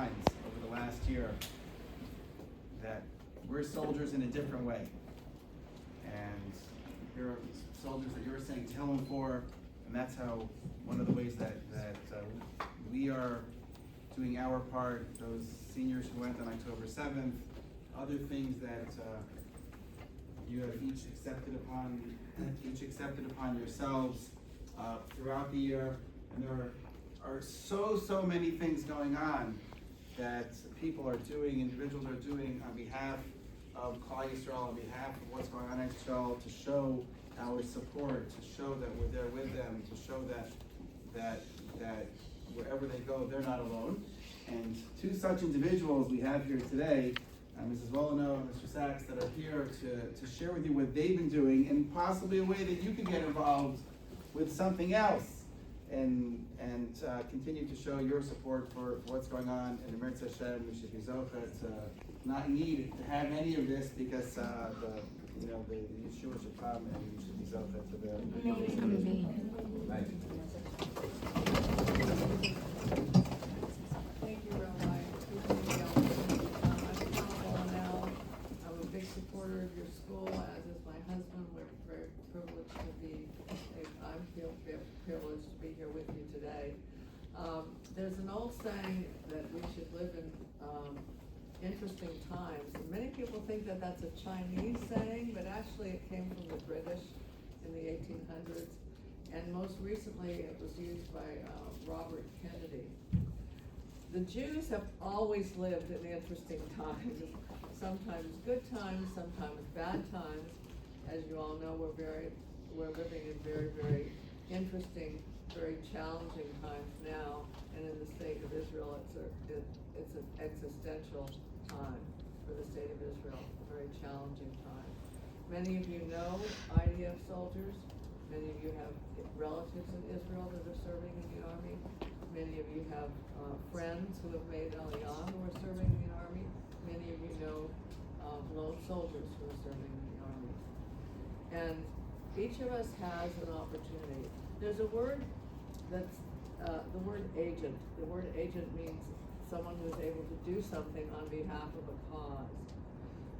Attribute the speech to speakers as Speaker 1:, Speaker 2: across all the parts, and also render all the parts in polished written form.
Speaker 1: times over the last year that we're soldiers in a different way. And there are soldiers that you're saying tell them for, and that's how one of the ways that we are doing our part. Those seniors who went on October 7th, other things that you have each accepted upon yourselves throughout the year, and there are so many things going on that people are doing, individuals are doing on behalf of Klal Yisrael, on behalf of what's going on in Israel, to show our support, to show that we're there with them, to show that wherever they go, they're not alone. And two such individuals we have here today, Mrs. Volino and Mr. Sachs, that are here to share with you what they've been doing, and possibly a way that you can get involved with something else, and continue to show your support for what's going on in the Meretz Hashem. We should be zocha to not need to have any of this, because the Yeshua should come, and we should be zocha to the.
Speaker 2: Thank you, Rabbi. I'm a big supporter of your school, as is my husband. We're very privileged to be. I feel privileged to be here with you today. There's an old saying that we should live in interesting times. And many people think that that's a Chinese saying, but actually it came from the British in the 1800s. And most recently it was used by Robert Kennedy. The Jews have always lived in interesting times. Sometimes good times, sometimes bad times. As you all know, we're living in very interesting, very challenging times now. And in the state of Israel, it's an existential time for the state of Israel, a very challenging time. Many of you know IDF soldiers. Many of you have relatives in Israel that are serving in the army. Many of you have friends who have made Aliyah who are serving in the army. Many of you know lone soldiers who are serving in the army. And each of us has an opportunity. There's a word that's the word agent. The word agent means someone who is able to do something on behalf of a cause.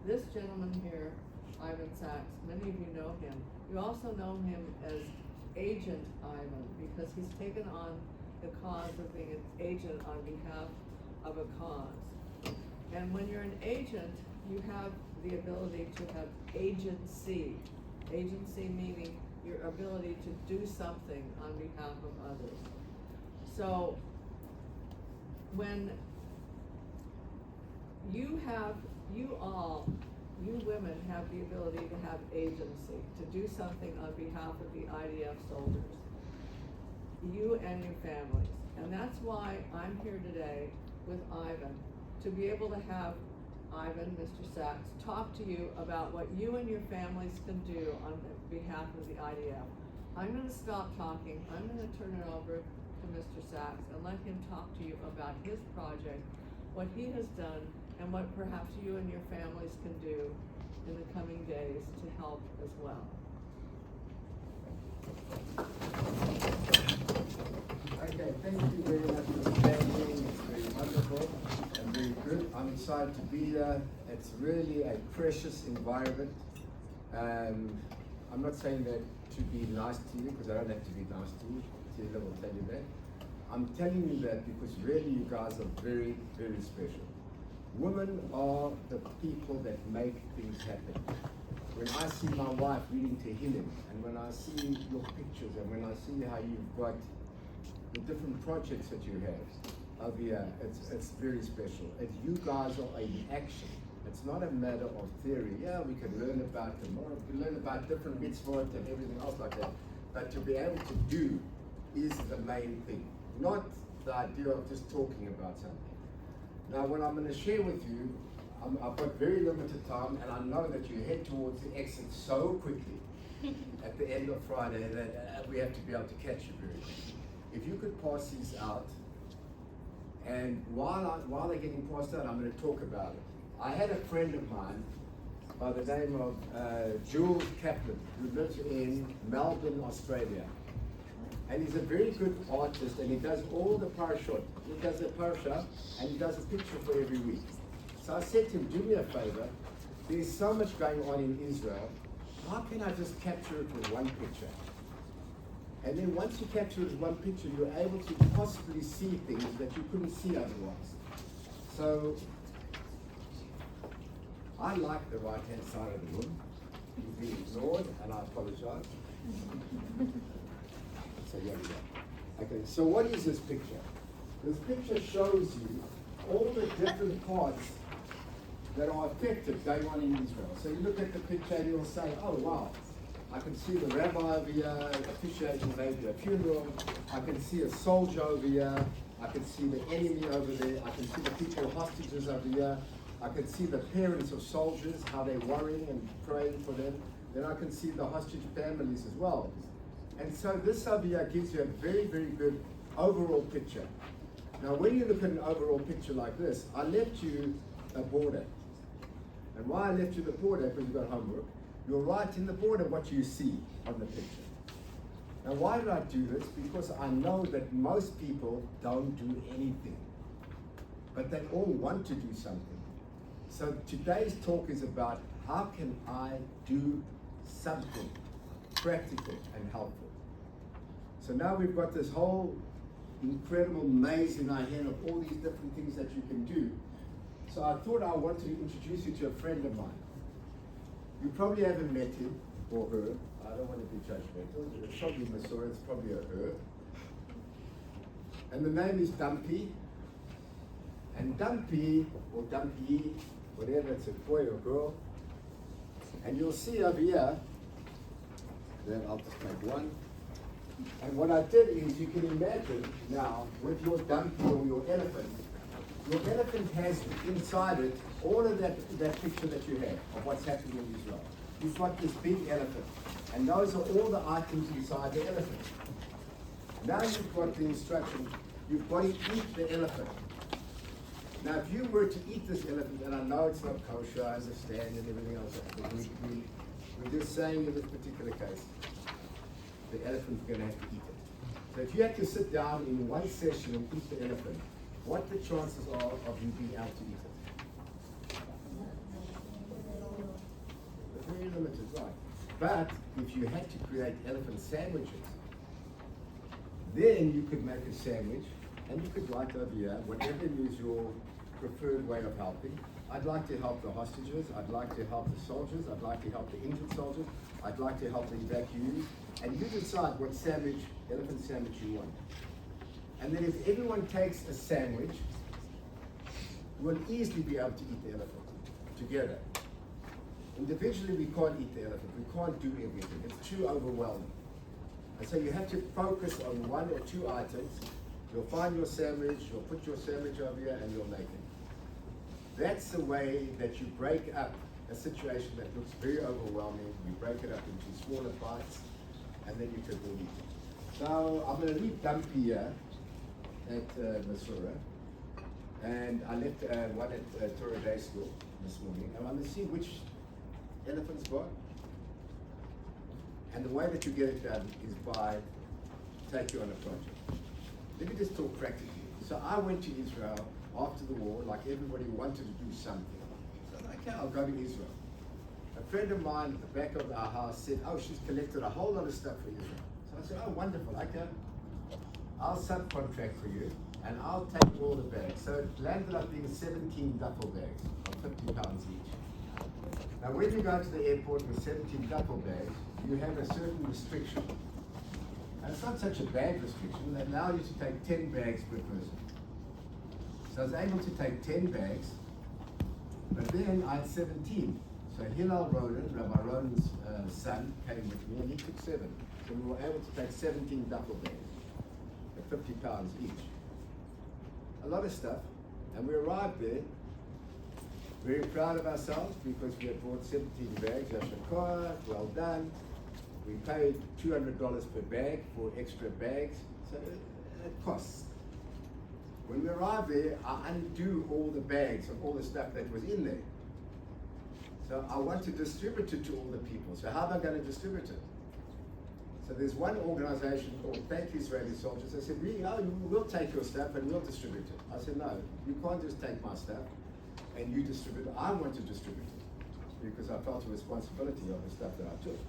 Speaker 2: This gentleman here, Ivan Sachs, many of you know him. You also know him as Agent Ivan, because he's taken on the cause of being an agent on behalf of a cause. And when you're an agent, you have the ability to have agency. Agency meaning your ability to do something on behalf of others. So when you women have the ability to have agency, to do something on behalf of the IDF soldiers, you and your families. And that's why I'm here today with Ivan, to be able to have Ivan, Mr. Sachs, talk to you about what you and your families can do on behalf of the IDF. I'm going to stop talking. I'm going to turn it over to Mr. Sachs and let him talk to you about his project, what he has done, and what perhaps you and your families can do in the coming days to help as well.
Speaker 3: Okay, thank you very much for standing. It's very wonderful and very good. I'm excited to be here. It's really a precious environment. I'm not saying that to be nice to you, because I don't have to be nice to you. Tila will tell you that. I'm telling you that because really you guys are very special. Women are the people that make things happen. When I see my wife reading Tehillim, and when I see your pictures, and when I see how you've got the different projects that you have over here, it's very special. And you guys are in action. It's not a matter of theory. Yeah, we can learn about them, or we can learn about different mitzvot and everything else like that. But to be able to do is the main thing, not the idea of just talking about something. Now, what I'm going to share with you, I've got very limited time, and I know that you head towards the exit so quickly at the end of Friday that we have to be able to catch you very quickly. If you could pass these out, and while they're getting passed out, I'm going to talk about it. I had a friend of mine by the name of Jules Kaplan, who lives in Melbourne, Australia. And he's a very good artist, and he does all the parashot. he does a parasha, and he does a picture for every week. So I said to him, do me a favor, there's so much going on in Israel, how can I just capture it with one picture? And then once you capture it with one picture, you're able to possibly see things that you couldn't see otherwise. So I like the right-hand side of the room. He's being ignored, and I apologize. So here we go. Okay, so what is this picture? This picture shows you all the different parts that are affected going on in Israel. So you look at the picture and you'll say, oh wow, I can see the rabbi over here officiating maybe a funeral. I can see a soldier over here. I can see the enemy over there. I can see the people hostages over here. I can see the parents of soldiers, how they're worrying and praying for them. Then I can see the hostage families as well. And so this over here gives you a very, very good overall picture. Now when you look at an overall picture like this, I left you a border. And why I left you the border, because you've got homework, you'll write in the border what you see on the picture. Now why did I do this? Because I know that most people don't do anything, but they all want to do something. So today's talk is about how can I do something practical and helpful. So now we've got this whole incredible maze in our head of all these different things that you can do. So I thought I wanted to introduce you to a friend of mine. You probably haven't met him or her. I don't want to be judgmental. It's probably Mesorah, it's probably a her. And the name is Dumpy. And Dumpy, or Dumpy, whatever, it's a boy or girl. And you'll see over here, then I'll just make one. And what I did is, you can imagine now, with your Dumpy or your elephant has inside it all of that picture that you have of what's happening in Israel. You've got this big elephant, and those are all the items inside the elephant. Now you've got the instruction, you've got to eat the elephant. Now if you were to eat this elephant, and I know it's not kosher, I understand, and everything else, but we're just saying in this particular case, the elephant's going to have to eat it. So if you had to sit down in one session and eat the elephant, what the chances are of you being able to eat it? Very limited, right? But if you had to create elephant sandwiches, then you could make a sandwich and you could write over here, whatever is your preferred way of helping. I'd like to help the hostages, I'd like to help the soldiers, I'd like to help the injured soldiers, I'd like to help the evacuees, and you decide what sandwich, elephant sandwich you want. And then if everyone takes a sandwich, we'll easily be able to eat the elephant together. Individually, we can't eat the elephant. We can't do everything. It's too overwhelming. And so you have to focus on one or two items. You'll find your sandwich, you'll put your sandwich over here, and you'll make it. That's the way that you break up a situation that looks very overwhelming. You break it up into smaller bites, and then you can all eat it. So I'm going to leave Dumpy here at Mesorah, and I left one at Torah Day School this morning. And I'm going to see which elephant's got. And the way that you get it done is by take you on a project. Let me just talk practically. So I went to Israel after the war, like everybody wanted to do something. So I said, okay, I'll go to Israel. A friend of mine at the back of our house said, oh, she's collected a whole lot of stuff for Israel. So I said, oh, wonderful, okay. I'll subcontract for you, and I'll take all the bags. So it landed up being 17 duffel bags of 50 pounds each. Now when you go to the airport with 17 duffel bags, you have a certain restriction. And it's not such a bad restriction. They allow you to take 10 bags per person. So I was able to take 10 bags, but then I had 17. So Hillel Ronan, Rabbi Ronan's son, came with me, and he took 7. So we were able to take 17 duffel bags at 50 pounds each. A lot of stuff. And we arrived there, very proud of ourselves because we had bought 17 bags. Yashakor, well done. We paid $200 per bag for extra bags, so it costs. When we arrived there, I undo all the bags of all the stuff that was in there. So I want to distribute it to all the people. So how am I going to distribute it? So there's one organization called Thank You Israeli Soldiers. They said, we'll take your stuff and we'll distribute it. I said, no, you can't just take my stuff and you distribute it. I want to distribute it because I felt a responsibility of the stuff that I took.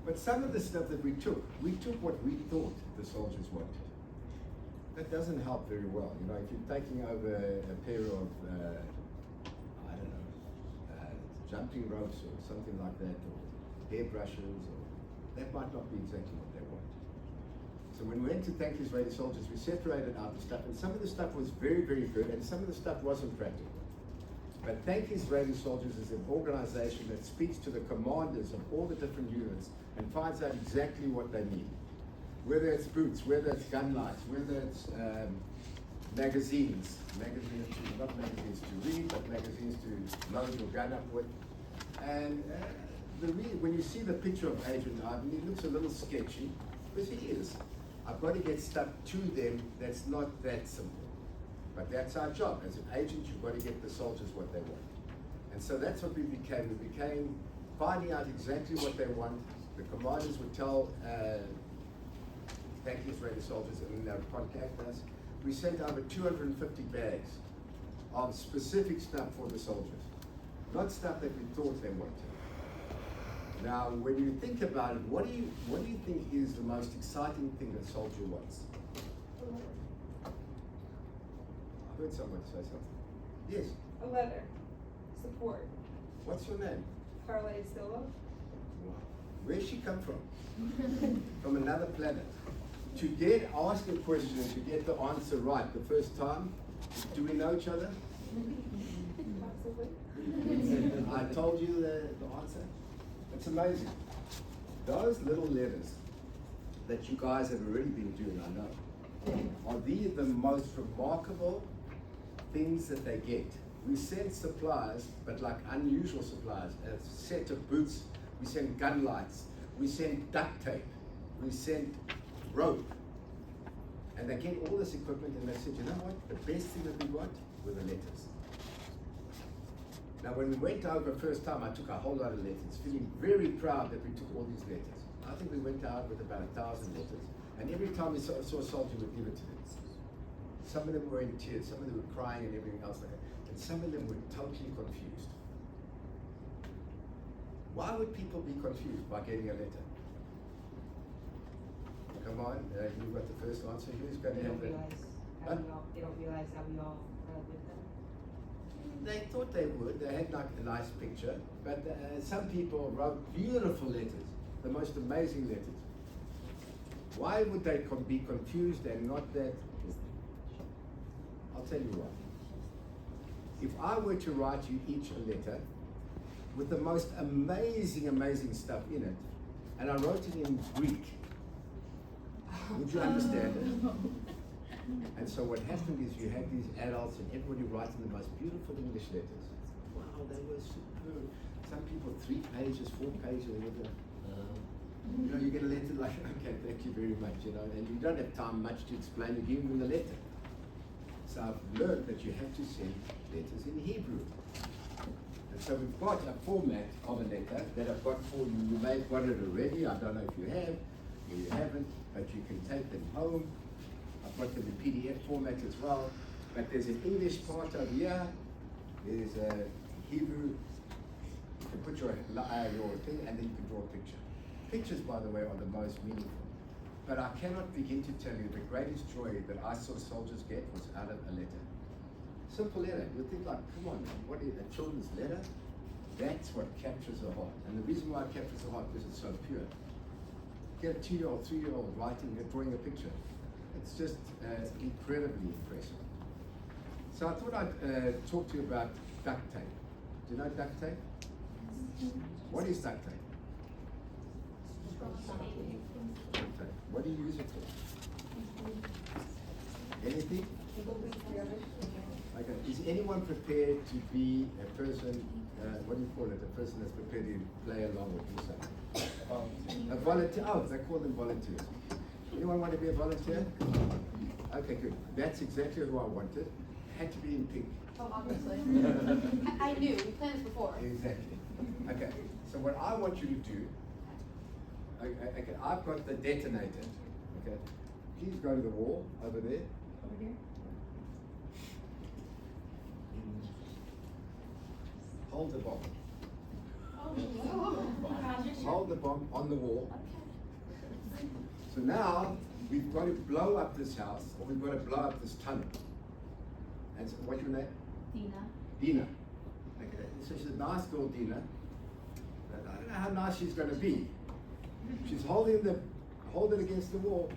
Speaker 3: But some of the stuff that we took what we thought the soldiers wanted. That doesn't help very well. You know, if you're taking over a pair of, jumping ropes or something like that, or hairbrushes, or that might not be exactly what they want. So when we went to Thank You Israeli Soldiers, we separated out the stuff, and some of the stuff was very, very good, and some of the stuff wasn't practical. But Thank You Israeli Soldiers is an organization that speaks to the commanders of all the different units and finds out exactly what they need. Whether it's boots, whether it's gun lights, whether it's magazines, not magazines to read, but magazines to load your gun up with. And when you see the picture of AgentIvan, he looks a little sketchy, because he is. I've got to get stuff to them that's not that simple. But that's our job. As an agent, you've got to get the soldiers what they want. And so that's what we became. We became finding out exactly what they want. The commanders would tell Thank You Israeli Soldiers, and they would contact us. We sent over 250 bags of specific stuff for the soldiers. Not stuff that we thought they wanted. Now, when you think about it, what do you think is the most exciting thing a soldier wants? I heard someone say something. Yes.
Speaker 4: A letter. Support.
Speaker 3: What's your name?
Speaker 4: Parlay Silva.
Speaker 3: Wow. Where's she come from? From another planet. To ask a question and to get the answer right the first time, do we know each other?
Speaker 4: Possibly.
Speaker 3: I told you the answer. It's amazing. Those little letters that you guys have already been doing, I know, are the most remarkable things that they get. We send supplies, but like unusual supplies, a set of boots, we send gun lights, we send duct tape, we send rope. And they get all this equipment and they said, you know what, the best thing that we got were the letters. Now when we went over first time, I took a whole lot of letters, feeling very proud that we took all these letters. I think we went out with about 1,000 letters. And every time we saw a soldier, we'd give it to them. Some of them were in tears, some of them were crying and everything else like that. And some of them were totally confused. Why would people be confused by getting a letter? Come on, you've got the first answer. Who's going to have it?
Speaker 5: They don't realize how we all run with them.
Speaker 3: They thought they would. They had like a nice picture, but some people wrote beautiful letters, the most amazing letters. Why would they be confused and not that? I'll tell you why. If I were to write you each a letter with the most amazing, amazing stuff in it, and I wrote it in Greek, would you understand it? And so what happened is you had these adults and everybody writing the most beautiful English letters. Wow, they were superb. Some people 3 pages, 4 pages, you know, you get a letter like, okay, thank you very much, you know, and you don't have time much to explain, you give them the letter. So I've learned that you have to send letters in Hebrew. And so we've got a format of a letter that I've got for you. You may have got it already, I don't know if you have, or you haven't, but you can take them home. I've got them in PDF format as well. But there's an English part over here. There's a Hebrew. You can put your thing and then you can draw a picture. Pictures, by the way, are the most meaningful. But I cannot begin to tell you the greatest joy that I saw soldiers get was out of a letter. Simple letter. You think like, come on, what is a children's letter? That's what captures the heart. And the reason why it captures the heart is it's so pure. Get a 2-year-old, 3-year-old drawing a picture. It's just incredibly impressive. So I thought I'd talk to you about duct tape. Do you know duct tape? What is duct tape? Duct tape. What do you use it for? Anything? Okay. Is anyone prepared to be a person, what do you call it, a person that's prepared to play along with you something? A volunteer. Oh, they call them volunteers. Anyone want to be a volunteer? Okay, good. That's exactly who I wanted. Had to be in pink.
Speaker 6: Oh, obviously. I knew. We planned this before.
Speaker 3: Exactly. Okay. So what I want you to do, Okay, I've got the detonator. Okay, please go to the wall over there.
Speaker 2: Over here?
Speaker 3: Hold the bomb.
Speaker 6: Oh,
Speaker 3: Hold the bomb on the wall. So now we've got to blow up this house, or we've got to blow up this tunnel. And so, what's your name?
Speaker 6: Dina.
Speaker 3: Dina. Okay, so she's a nice girl, Dina. But I don't know how nice she's going to be. She's holding it against the wall.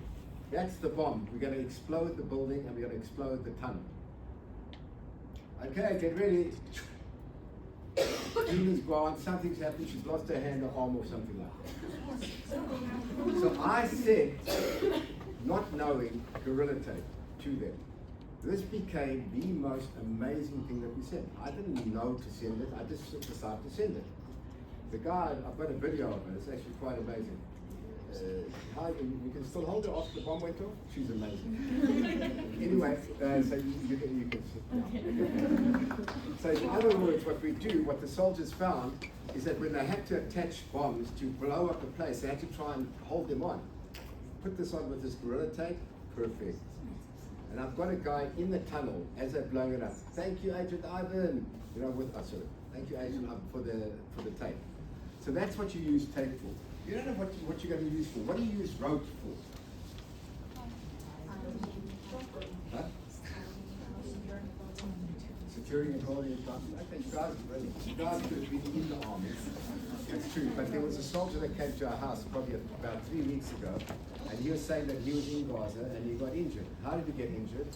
Speaker 3: That's the bomb. We're going to explode the building and we're going to explode the tunnel. Okay, get ready. Dina's gone, something's happened, she's lost her hand or arm or something like that. So I said, not knowing gorilla tape to them. This became the most amazing thing that we sent. I didn't know to send it, I just decided to send it. The guy, I've got a video of it, it's actually quite amazing. You can still hold her after the bomb went off? She's amazing. Anyway, so you can sit down. So in other words, what we do, what the soldiers found, is that when they had to attach bombs to blow up a place, they had to try and hold them on. Put this on with this gorilla tape, perfect. And I've got a guy in the tunnel as they're blowing it up. Thank you, Agent Ivan. You know, thank you, Agent Ivan, for the tape. So that's what you use tape for. You don't know what you're going to use for. What do you use rope for? Huh? Securing and holding it down. Okay, you guys could have been in the army. That's true. But there was a soldier that came to our house probably about 3 weeks ago, and he was saying that he was in Gaza and he got injured. How did he get injured?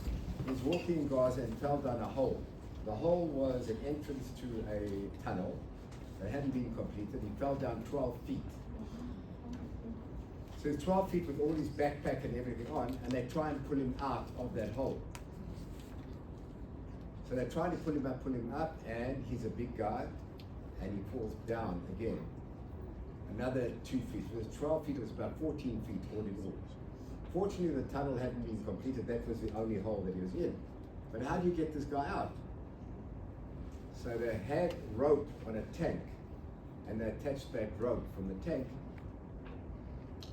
Speaker 3: He was walking in Gaza and fell down a hole. The hole was an entrance to a tunnel that hadn't been completed. He fell down 12 feet. So he's 12 feet with all his backpack and everything on, and they try and pull him out of that hole. So they're trying to pull him up, and he's a big guy, and he falls down again. Another 2 feet. So it was 12 feet, it was about 14 feet all in all. Fortunately, the tunnel hadn't been completed. That was the only hole that he was in. But how do you get this guy out? So they had rope on a tank, and they attached that rope from the tank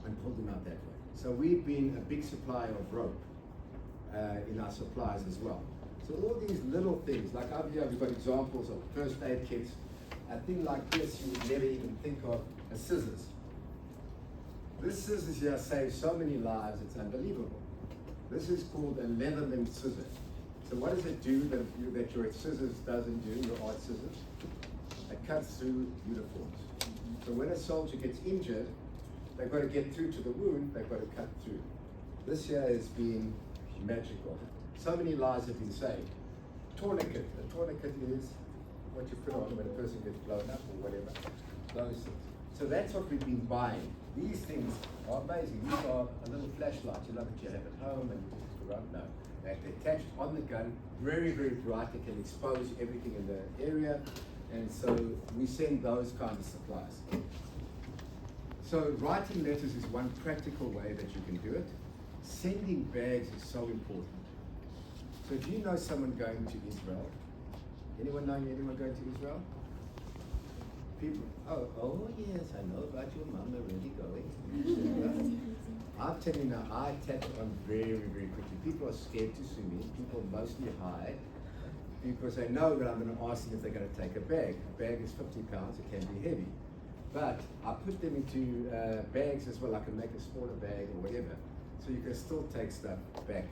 Speaker 3: and pulled him out that way. So we've been a big supplier of rope in our supplies as well. So all these little things, like over here we've got examples of first aid kits. A thing like this you would never even think of, a scissors. This scissors here saves so many lives, it's unbelievable. This is called a Leatherman scissor. So what does it do that your scissors doesn't do, your art scissors? It cuts through uniforms. So when a soldier gets injured, they've got to get through to the wound, they've got to cut through. This here has been magical. So many lives have been saved. Tourniquet. A tourniquet is what you put on when a person gets blown up or whatever. Those things. So that's what we've been buying. These things are amazing. These are a little flashlight, you know, that you have at home and you just go around. No. They're attached on the gun, very, very bright. They can expose everything in the area. And so we send those kind of supplies. So writing letters is one practical way that you can do it. Sending bags is so important. So do you know someone going to Israel? Anyone knowing anyone going to Israel? People, oh yes, I know about your mom already going. I'm telling you now, I attach on very, very quickly. People are scared to sue me. People mostly hide because they know that I'm going to ask them if they're going to take a bag. A bag is 50 pounds, it can be heavy. But I put them into bags as well. I can make a smaller bag or whatever. So you can still take stuff back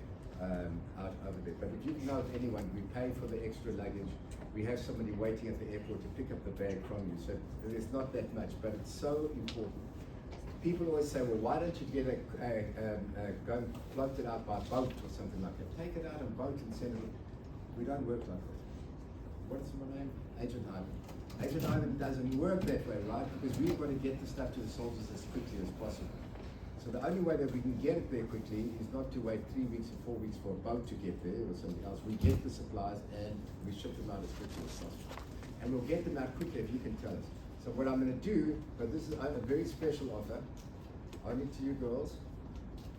Speaker 3: out over there. But if you know of anyone, we pay for the extra luggage. We have somebody waiting at the airport to pick up the bag from you. So it's not that much, but it's so important. People always say, well, why don't you get go and float it out by boat or something like that? Take it out on boat and send it. We don't work like that. What's my name? AgentIvan. AgentIvan doesn't work that way, right? Because we've got to get the stuff to the soldiers as quickly as possible. So the only way that we can get it there quickly is not to wait 3 weeks or 4 weeks for a boat to get there or something else. We get the supplies and we ship them out as quickly as possible. And we'll get them out quickly if you can tell us. So what I'm going to do, but this is a very special offer, only to you girls.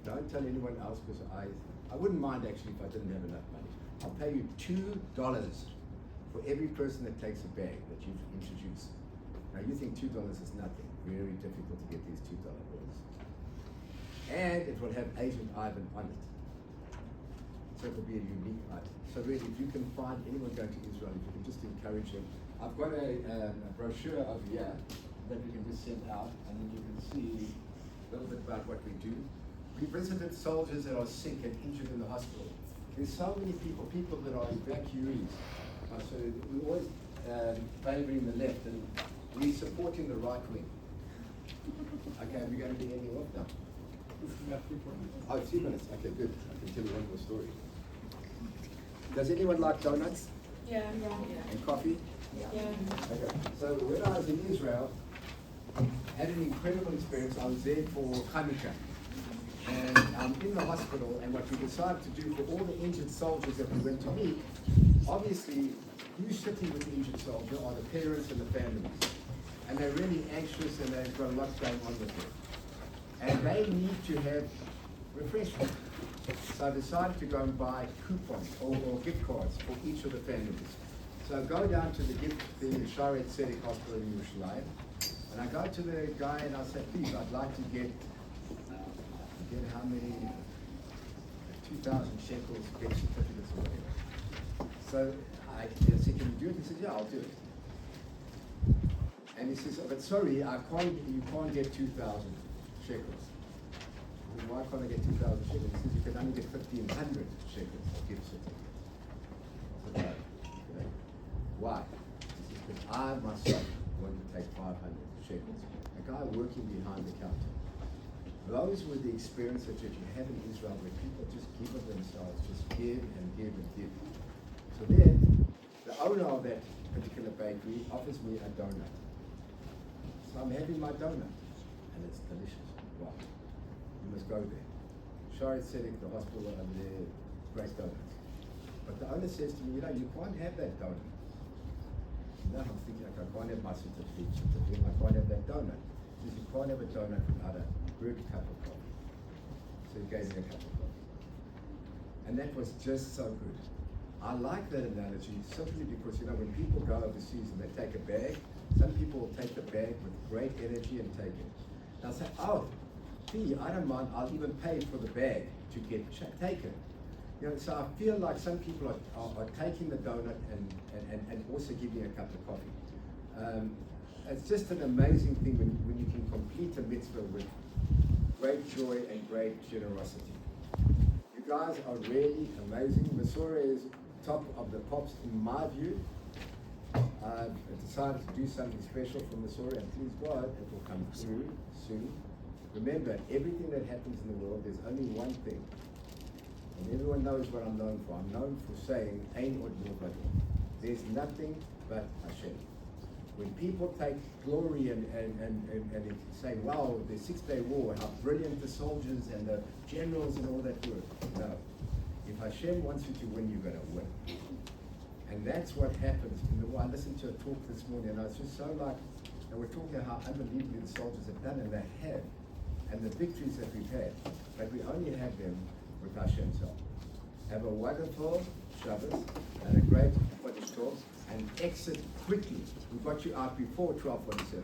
Speaker 3: Don't tell anyone else because I wouldn't mind actually if I didn't have enough money. I'll pay you $2 for every person that takes a bag that you've introduced. Now you think $2 is nothing. Very difficult to get these $2 bills. And it will have AgentIvan on it. So it will be a unique item. So really, if you can find anyone going to Israel, if you can just encourage them. I've got a brochure over here that we can just send out, and then you can see a little bit about what we do. We visited soldiers that are sick and injured in the hospital. There's so many people that are evacuees. So we're always favoring the left, and we're supporting the right wing. Okay, we're going to be ending off now. Oh, 2 minutes. Okay, good. I can tell you one more story. Does anyone like donuts
Speaker 4: Yeah.
Speaker 3: and coffee?
Speaker 4: Yeah.
Speaker 3: Okay. So when I was in Israel, had an incredible experience. I was there for Hanukkah. And I'm in the hospital, and what we decided to do for all the injured soldiers that we went to meet, obviously, who's sitting with the injured soldier are the parents and the families. And they're really anxious, and they've got a lot going on with them. And they need to have refreshment. So I decided to go and buy coupons or gift cards for each of the families. So I go down to the Mesorah High Hospital in Yerushalayim, and I go to the guy and I say, please, I'd like to get how many, 2,000 shekels, gift certificates or whatever. So I said, can you do it? He said, yeah, I'll do it. And he says, oh, but sorry, you can't get 2,000 shekels. I said, why can't I get 2,000 shekels? He says, you can only get 1,500 shekels of gift certificates. I said, no. Why? He says, because I myself want to take 500 shekels. A guy working behind the counter. Those were the experiences that you have in Israel, where people just give of themselves, just give and give and give. So then, the owner of that particular bakery offers me a donut. So I'm having my donut, and it's delicious. Wow. You must go there. Shari Tzedek, the hospital over there, great donuts. But the owner says to me, you can't have that donut. No, I'm thinking, I can't have my certificate, I can't have that donut. He says, you can't have a donut without a good cup of coffee. So he gave me a cup of coffee. And that was just so good. I like that analogy simply because, when people go overseas and they take a bag, some people will take the bag with great energy and take it. They'll say, oh, gee, I don't mind, I'll even pay for the bag to get taken. So I feel like some people are taking the donut and also giving a cup of coffee. It's just an amazing thing when you can complete a mitzvah with great joy and great generosity. You guys are really amazing. Mesorah is top of the pops in my view. I decided to do something special for Mesorah, and please God, it will come through soon. Remember, everything that happens in the world, there's only one thing. And everyone knows what I'm known for. I'm known for saying, Ein od milvado. There's nothing but Hashem. When people take glory and say, wow, the 6-day war, how brilliant the soldiers and the generals and all that were. No. If Hashem wants you to win, you're going to win. And that's what happens. I listened to a talk this morning, and I was just so and we're talking about how unbelievably the soldiers have done, and they have. And the victories that we've had. But we only have them with Hashem's help. Have a wonderful Shabbos and a great Chodesh Tov, and exit quickly. We got you out before 12:47.